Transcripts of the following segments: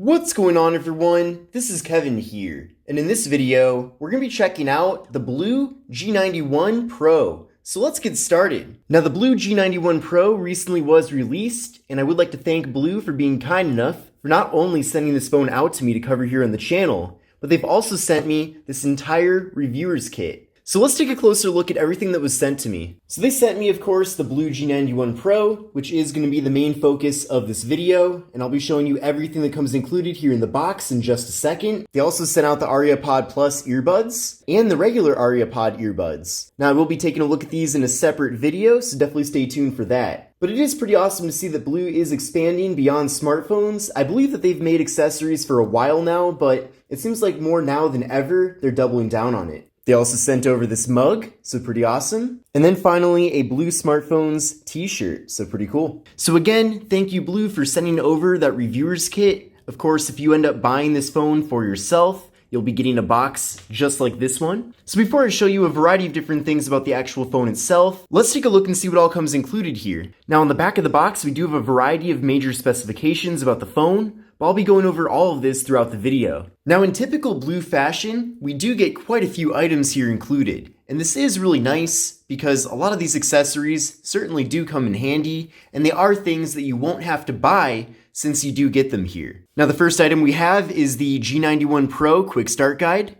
What's going on, everyone? This is Kevin here, and in this video, we're going to be checking out the BLU G91 Pro. So let's get started. Now, the BLU G91 Pro recently was released, and I would like to thank BLU for being kind enough for not only sending this phone out to me to cover here on the channel, but they've also sent me this entire reviewer's kit. So let's take a closer look at everything that was sent to me. So they sent me, of course, the BLU G91 Pro, which is going to be the main focus of this video, and I'll be showing you everything that comes included here in the box in just a second. They also sent out the AriaPod Plus earbuds and the regular AriaPod earbuds. Now, I will be taking a look at these in a separate video, so definitely stay tuned for that. But it is pretty awesome to see that BLU is expanding beyond smartphones. I believe that they've made accessories for a while now, but it seems like more now than ever, they're doubling down on it. They also sent over this mug, so pretty awesome. And then finally, a BLU Smartphones t-shirt, so pretty cool. So again, thank you BLU for sending over that reviewer's kit. Of course, if you end up buying this phone for yourself, you'll be getting a box just like this one. So before I show you a variety of different things about the actual phone itself, let's take a look and see what all comes included here. Now on the back of the box, we do have a variety of major specifications about the phone, but I'll be going over all of this throughout the video. Now in typical BLU fashion, we do get quite a few items here included. And this is really nice because a lot of these accessories certainly do come in handy, and they are things that you won't have to buy since you do get them here. Now the first item we have is the G91 Pro Quick Start Guide.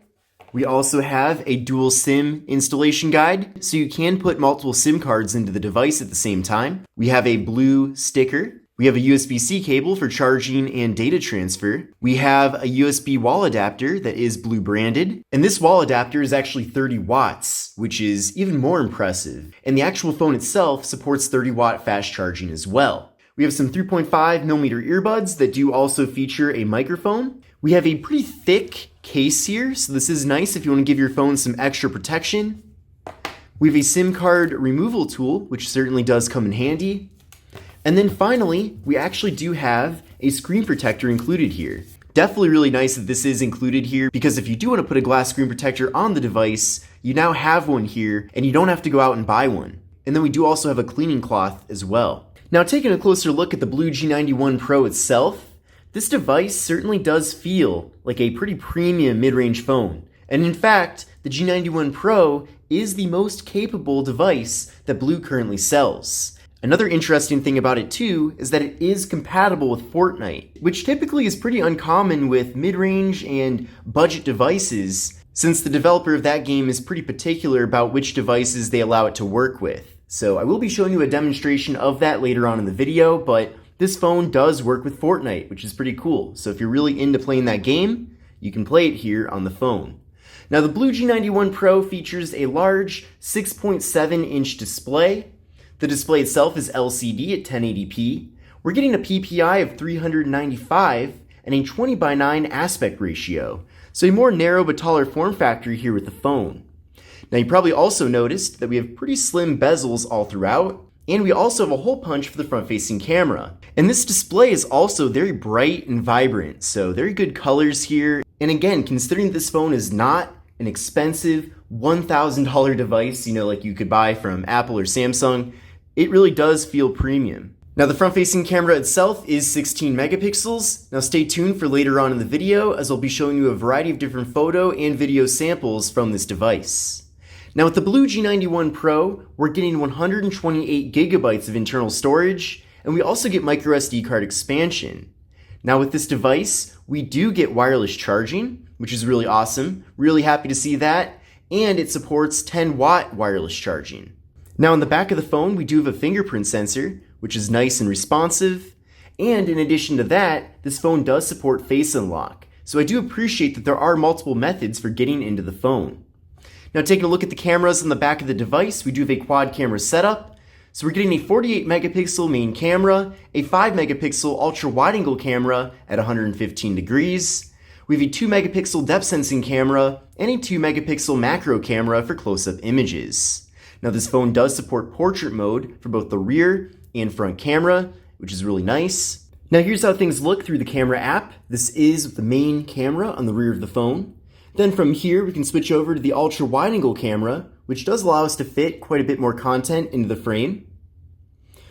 We also have a dual SIM installation guide, so you can put multiple SIM cards into the device at the same time. We have a BLU sticker. We have a USB-C cable for charging and data transfer. We have a USB wall adapter that is BLU branded. And this wall adapter is actually 30 watts, which is even more impressive. And the actual phone itself supports 30-watt fast charging as well. We have some 3.5mm earbuds that do also feature a microphone. We have a pretty thick case here, so this is nice if you want to give your phone some extra protection. We have a SIM card removal tool, which certainly does come in handy. And then finally, we actually do have a screen protector included here. Definitely really nice that this is included here, because if you do want to put a glass screen protector on the device, you now have one here and you don't have to go out and buy one. And then we do also have a cleaning cloth as well. Now taking a closer look at the BLU G91 Pro itself, this device certainly does feel like a pretty premium mid-range phone. And in fact, the G91 Pro is the most capable device that BLU currently sells. Another interesting thing about it too is that it is compatible with Fortnite, which typically is pretty uncommon with mid-range and budget devices, since the developer of that game is pretty particular about which devices they allow it to work with. So I will be showing you a demonstration of that later on in the video, but this phone does work with Fortnite, which is pretty cool. So if you're really into playing that game, you can play it here on the phone. Now the BLU G91 Pro features a large 6.7-inch display. The display itself is LCD at 1080p. We're getting a PPI of 395 and a 20:9 aspect ratio, so a more narrow but taller form factor here with the phone. Now you probably also noticed that we have pretty slim bezels all throughout, and we also have a hole punch for the front-facing camera. And this display is also very bright and vibrant, so very good colors here. And again, considering this phone is not an expensive $1,000 device, like you could buy from Apple or Samsung, it really does feel premium. Now the front-facing camera itself is 16 megapixels. Now stay tuned for later on in the video, as I'll be showing you a variety of different photo and video samples from this device. Now with the BLU G91 Pro, we're getting 128 gigabytes of internal storage, and we also get microSD card expansion. Now with this device, we do get wireless charging, which is really awesome. Really happy to see that, and it supports 10-watt wireless charging. Now on the back of the phone, we do have a fingerprint sensor, which is nice and responsive. And in addition to that, this phone does support Face Unlock. So I do appreciate that there are multiple methods for getting into the phone. Now taking a look at the cameras on the back of the device, we do have a quad camera setup. So we're getting a 48 megapixel main camera, a 5 megapixel ultra wide angle camera at 115 degrees. We have a 2 megapixel depth sensing camera and a 2 megapixel macro camera for close-up images. Now this phone does support portrait mode for both the rear and front camera, which is really nice. Now here's how things look through the camera app. This is the main camera on the rear of the phone. Then from here we can switch over to the ultra wide angle camera, which does allow us to fit quite a bit more content into the frame.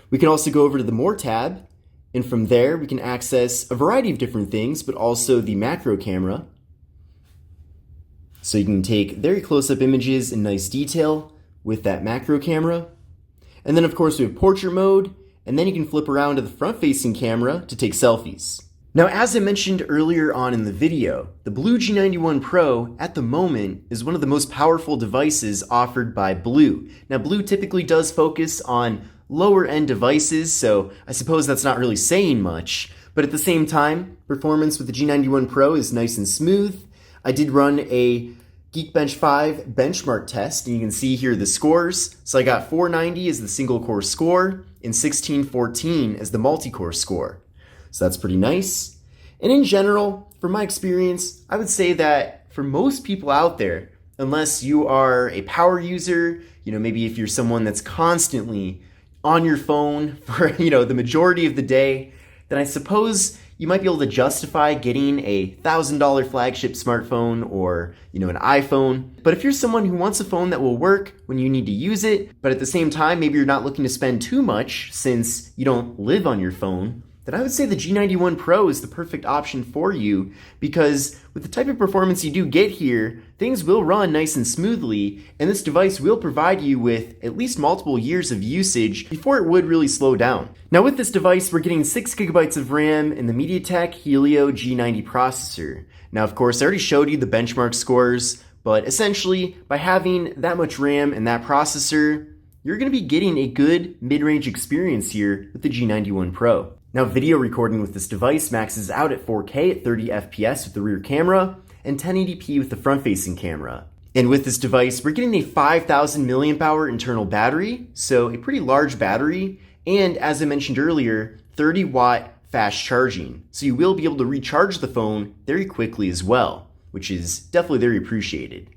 We can also go over to the More tab, And from there, we can access a variety of different things, but also the macro camera. So you can take very close-up images in nice detail with that macro camera. And then of course we have portrait mode, and then you can flip around to the front-facing camera to take selfies. Now, as I mentioned earlier on in the video, the BLU G91 Pro at the moment is one of the most powerful devices offered by BLU. Now, BLU typically does focus on lower end devices, so I suppose that's not really saying much, but at the same time, performance with the G91 Pro is nice and smooth. I did run a Geekbench 5 benchmark test, and you can see here the scores. So I got 490 as the single core score and 1614 as the multi-core score. So that's pretty nice. And in general, from my experience, I would say that for most people out there, unless you are a power user, maybe if you're someone that's constantly on your phone for, the majority of the day, then I suppose you might be able to justify getting a $1,000 flagship smartphone or, an iPhone. But if you're someone who wants a phone that will work when you need to use it, but at the same time, maybe you're not looking to spend too much since you don't live on your phone, then I would say the G91 Pro is the perfect option for you, because with the type of performance you do get here, things will run nice and smoothly, and this device will provide you with at least multiple years of usage before it would really slow down. Now with this device, we're getting 6 GB of RAM in the MediaTek Helio G90 processor. Now of course, I already showed you the benchmark scores, but essentially, by having that much RAM and that processor, you're going to be getting a good mid-range experience here with the G91 Pro. Now, video recording with this device maxes out at 4K at 30 FPS with the rear camera and 1080p with the front-facing camera. And with this device, we're getting a 5,000 mAh internal battery, so a pretty large battery, and as I mentioned earlier, 30-watt fast charging. So you will be able to recharge the phone very quickly as well, which is definitely very appreciated.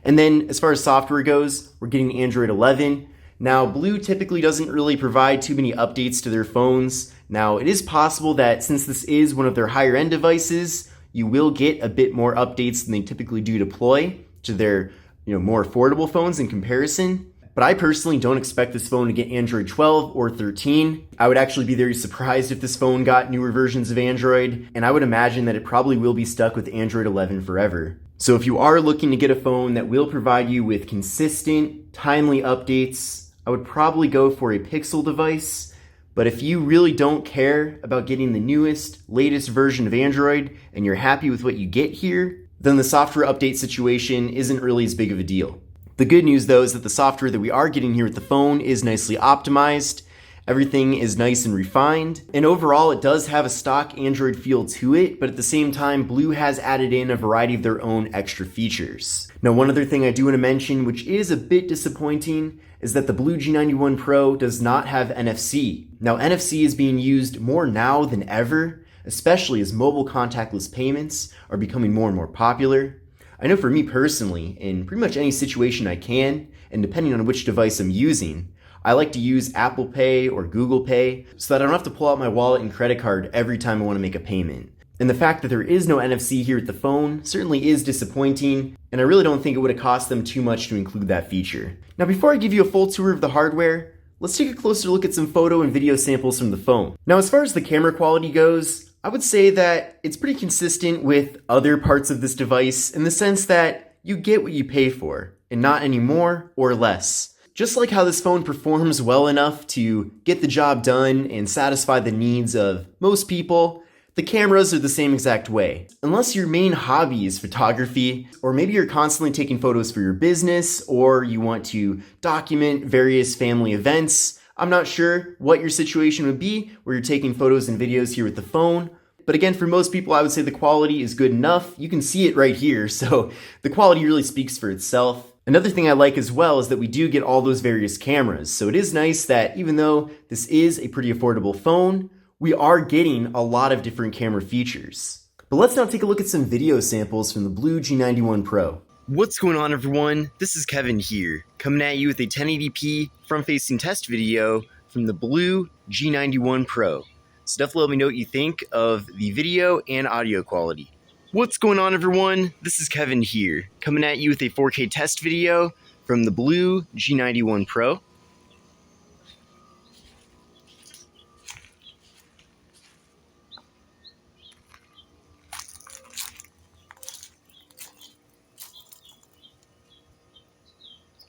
And then as far as software goes, we're getting Android 11. Now, BLU typically doesn't really provide too many updates to their phones. Now, it is possible that since this is one of their higher end devices, you will get a bit more updates than they typically do deploy to their more affordable phones in comparison. But I personally don't expect this phone to get Android 12 or 13. I would actually be very surprised if this phone got newer versions of Android, and I would imagine that it probably will be stuck with Android 11 forever. So if you are looking to get a phone that will provide you with consistent, timely updates, I would probably go for a Pixel device. But if you really don't care about getting the newest, latest version of Android and you're happy with what you get here, then the software update situation isn't really as big of a deal. The good news though is that the software that we are getting here with the phone is nicely optimized. Everything is nice and refined, and overall it does have a stock Android feel to it, but at the same time, BLU has added in a variety of their own extra features. Now, one other thing I do want to mention, which is a bit disappointing, is that the BLU G91 Pro does not have NFC. Now, NFC is being used more now than ever, especially as mobile contactless payments are becoming more and more popular. I know for me personally, in pretty much any situation I can, and depending on which device I'm using, I like to use Apple Pay or Google Pay so that I don't have to pull out my wallet and credit card every time I want to make a payment. And the fact that there is no NFC here with the phone certainly is disappointing, and I really don't think it would have cost them too much to include that feature. Now, before I give you a full tour of the hardware, let's take a closer look at some photo and video samples from the phone. Now, as far as the camera quality goes, I would say that it's pretty consistent with other parts of this device in the sense that you get what you pay for, and not any more or less. Just like how this phone performs well enough to get the job done and satisfy the needs of most people, the cameras are the same exact way. Unless your main hobby is photography, or maybe you're constantly taking photos for your business, or you want to document various family events, I'm not sure what your situation would be where you're taking photos and videos here with the phone. But again, for most people, I would say the quality is good enough. You can see it right here, so the quality really speaks for itself. Another thing I like as well is that we do get all those various cameras. So it is nice that even though this is a pretty affordable phone, we are getting a lot of different camera features. But let's now take a look at some video samples from the BLU G91 Pro. What's going on, everyone? This is Kevin here, coming at you with a 1080p front-facing test video from the BLU G91 Pro. So definitely let me know what you think of the video and audio quality. What's going on, everyone? This is Kevin here, coming at you with a 4K test video from the BLU G91 Pro.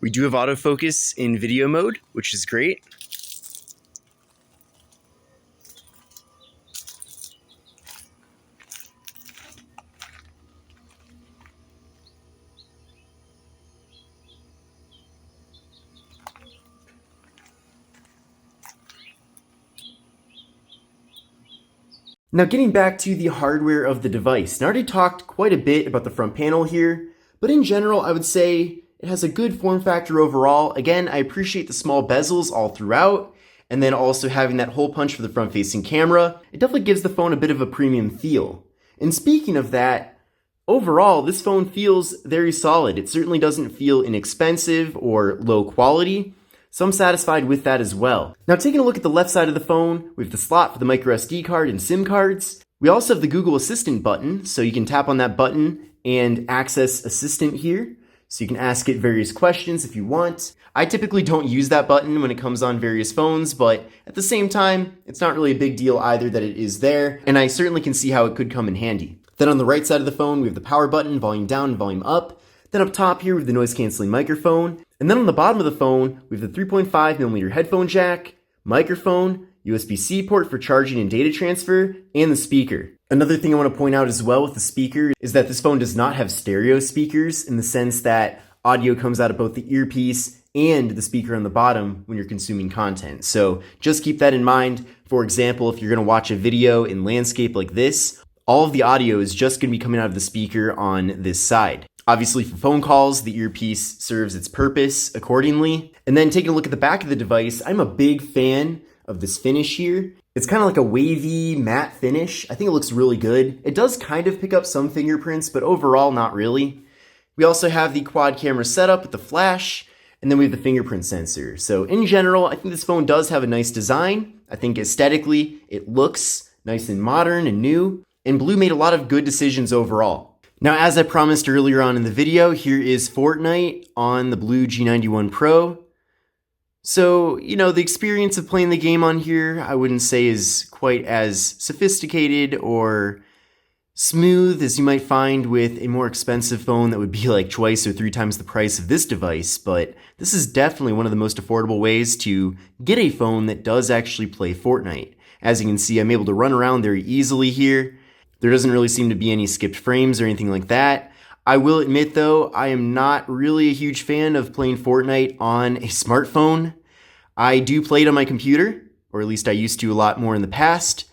We do have autofocus in video mode, which is great. Now getting back to the hardware of the device. Now I already talked quite a bit about the front panel here, but in general I would say it has a good form factor overall. Again, I appreciate the small bezels all throughout, and then also having that hole punch for the front facing camera. It definitely gives the phone a bit of a premium feel. And speaking of that, overall this phone feels very solid. It certainly doesn't feel inexpensive or low quality. So I'm satisfied with that as well. Now taking a look at the left side of the phone, we have the slot for the micro SD card and SIM cards. We also have the Google Assistant button, so you can tap on that button and access Assistant here. So you can ask it various questions if you want. I typically don't use that button when it comes on various phones, but at the same time, it's not really a big deal either that it is there, and I certainly can see how it could come in handy. Then on the right side of the phone, we have the power button, volume down and volume up. Then up top here, we have the noise canceling microphone. And then on the bottom of the phone, we have the 3.5mm headphone jack, microphone, USB-C port for charging and data transfer, and the speaker. Another thing I want to point out as well with the speaker is that this phone does not have stereo speakers in the sense that audio comes out of both the earpiece and the speaker on the bottom when you're consuming content. So just keep that in mind. For example, if you're going to watch a video in landscape like this, all of the audio is just going to be coming out of the speaker on this side. Obviously for phone calls, the earpiece serves its purpose accordingly. And then taking a look at the back of the device, I'm a big fan of this finish here. It's kind of like a wavy matte finish. I think it looks really good. It does kind of pick up some fingerprints, but overall not really. We also have the quad camera setup with the flash, and then we have the fingerprint sensor. So in general, I think this phone does have a nice design. I think aesthetically, it looks nice and modern and new, and BLU made a lot of good decisions overall. Now, as I promised earlier on in the video, here is Fortnite on the BLU G91 Pro. So, the experience of playing the game on here, I wouldn't say is quite as sophisticated or smooth as you might find with a more expensive phone that would be like twice or 3 times the price of this device, but this is definitely one of the most affordable ways to get a phone that does actually play Fortnite. As you can see, I'm able to run around very easily here. There doesn't really seem to be any skipped frames or anything like that. I will admit though, I am not really a huge fan of playing Fortnite on a smartphone. I do play it on my computer, or at least I used to a lot more in the past,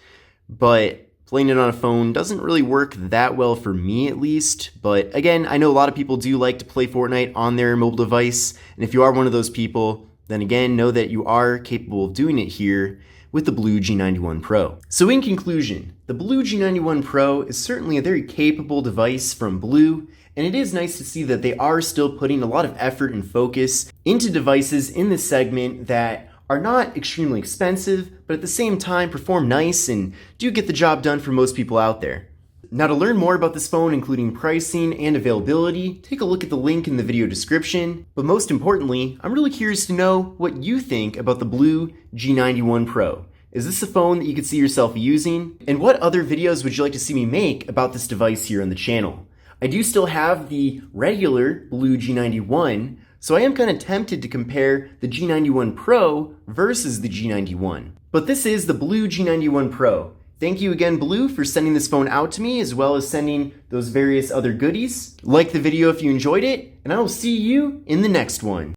but playing it on a phone doesn't really work that well for me at least. But again, I know a lot of people do like to play Fortnite on their mobile device, and if you are one of those people, then again, know that you are capable of doing it here with the BLU G91 Pro. So in conclusion, the BLU G91 Pro is certainly a very capable device from BLU, and it is nice to see that they are still putting a lot of effort and focus into devices in this segment that are not extremely expensive, but at the same time perform nice and do get the job done for most people out there. Now to learn more about this phone, including pricing and availability, take a look at the link in the video description. But most importantly, I'm really curious to know what you think about the BLU G91 Pro. Is this a phone that you could see yourself using? And what other videos would you like to see me make about this device here on the channel? I do still have the regular BLU G91, so I am kind of tempted to compare the G91 Pro versus the G91. But this is the BLU G91 Pro. Thank you again, BLU, for sending this phone out to me, as well as sending those various other goodies. Like the video if you enjoyed it, and I will see you in the next one.